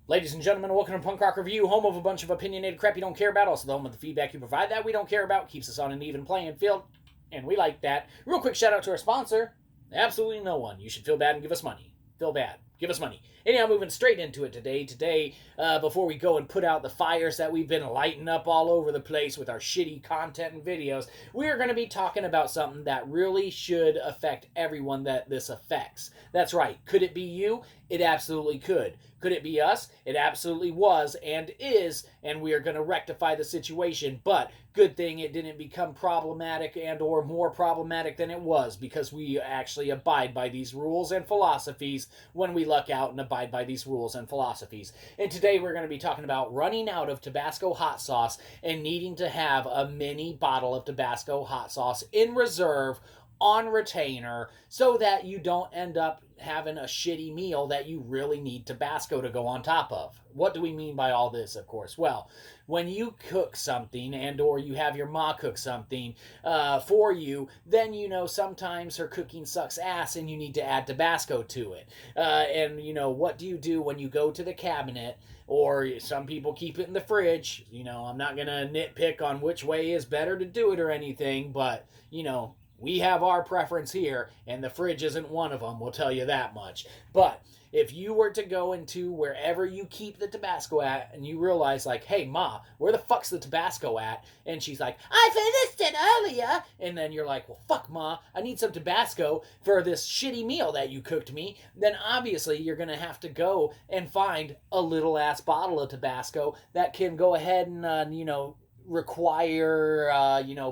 Ladies and gentlemen, welcome to Punk Rock Review, home of a bunch of opinionated crap you don't care about, also the home of the feedback you provide that we don't care about, keeps us on an even playing field, and we like that. Real quick shout out to our sponsor, absolutely no one. You should feel bad and give us money. Feel bad. Give us money. Anyhow, moving straight into it today, before we go and put out the fires that we've been lighting up all over the place with our shitty content and videos, we are going to be talking about something that really should affect everyone that this affects. That's right. Could it be you? It absolutely could. Could it be us? It absolutely was and is, and we are going to rectify the situation. But good thing it didn't become problematic and or more problematic than it was, because we actually abide by these rules and philosophies when we luck out and abide by these rules and philosophies. And today we're going to be talking about running out of Tabasco hot sauce and needing to have a mini bottle of Tabasco hot sauce in reserve on retainer so that you don't end up having a shitty meal that you really need Tabasco to go on top of. What do we mean by all this, of course? Well, when you cook something and or you have your ma cook something for you, then you know sometimes her cooking sucks ass and you need to add Tabasco to it. And you know, what do you do when you go to the cabinet, or some people keep it in the fridge? You know, I'm not going to nitpick on which way is better to do it or anything, but you know, we have our preference here, and the fridge isn't one of them, we'll tell you that much. But if you were to go into wherever you keep the Tabasco at, and you realize, like, hey, Ma, where the fuck's the Tabasco at? And she's like, I finished it earlier. And then you're like, well, fuck, Ma, I need some Tabasco for this shitty meal that you cooked me. Then obviously you're going to have to go and find a little ass bottle of Tabasco that can go ahead and, require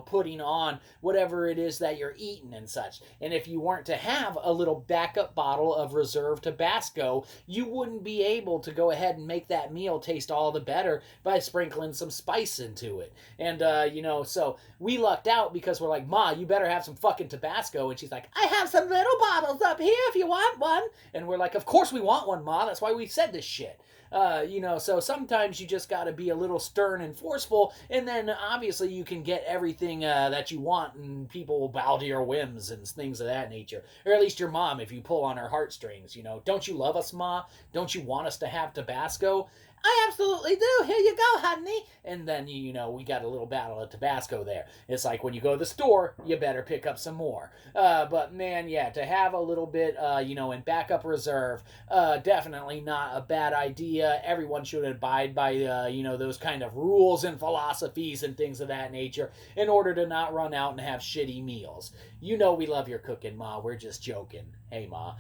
putting on whatever it is that you're eating and such. And if you weren't to have a little backup bottle of reserve Tabasco, you wouldn't be able to go ahead and make that meal taste all the better by sprinkling some spice into it. And so we lucked out because we're like, Ma, you better have some fucking Tabasco. And she's like, I have some little bottles up here if you want one. And we're like, of course we want one, Ma, that's why we said this shit. So sometimes you just got to be a little stern and forceful, and then obviously you can get everything that you want, and people will bow to your whims and things of that nature. Or at least your mom, if you pull on her heartstrings. Don't you love us, Ma? Don't you want us to have Tabasco? I absolutely do. Here you go, honey. And then, we got a little bottle of Tabasco there. It's like when you go to the store, you better pick up some more. But man, yeah, to have a little bit, in backup reserve, definitely not a bad idea. Everyone should abide by, those kind of rules and philosophies and things of that nature in order to not run out and have shitty meals. You know we love your cooking, Ma. We're just joking. Hey, Ma.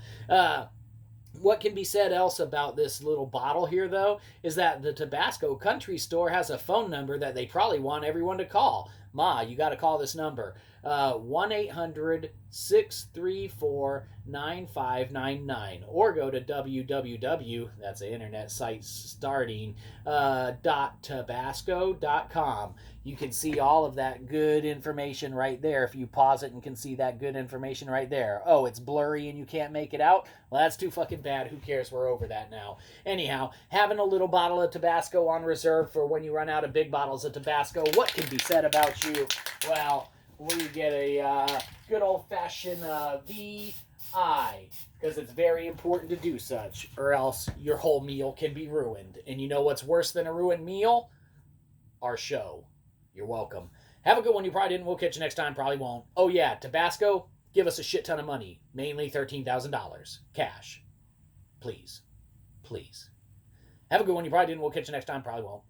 What can be said else about this little bottle here, though, is that the Tabasco Country Store has a phone number that they probably want everyone to call. Ma, you got to call this number. 1-800-634-9599, or go to www, that's an internet site starting, .tabasco.com. You can see all of that good information right there. If you pause it and can see that good information right there. Oh, it's blurry and you can't make it out? Well, that's too fucking bad. Who cares? We're over that now. Anyhow, having a little bottle of Tabasco on reserve for when you run out of big bottles of Tabasco, what can be said about you? Well, we get a good old-fashioned VI, because it's very important to do such, or else your whole meal can be ruined. And you know what's worse than a ruined meal? Our show. You're welcome. Have a good one. You probably didn't. We'll catch you next time. Probably won't. Oh, yeah, Tabasco, give us a shit ton of money. Mainly $13,000. Cash. Please. Please. Have a good one. You probably didn't. We'll catch you next time. Probably won't.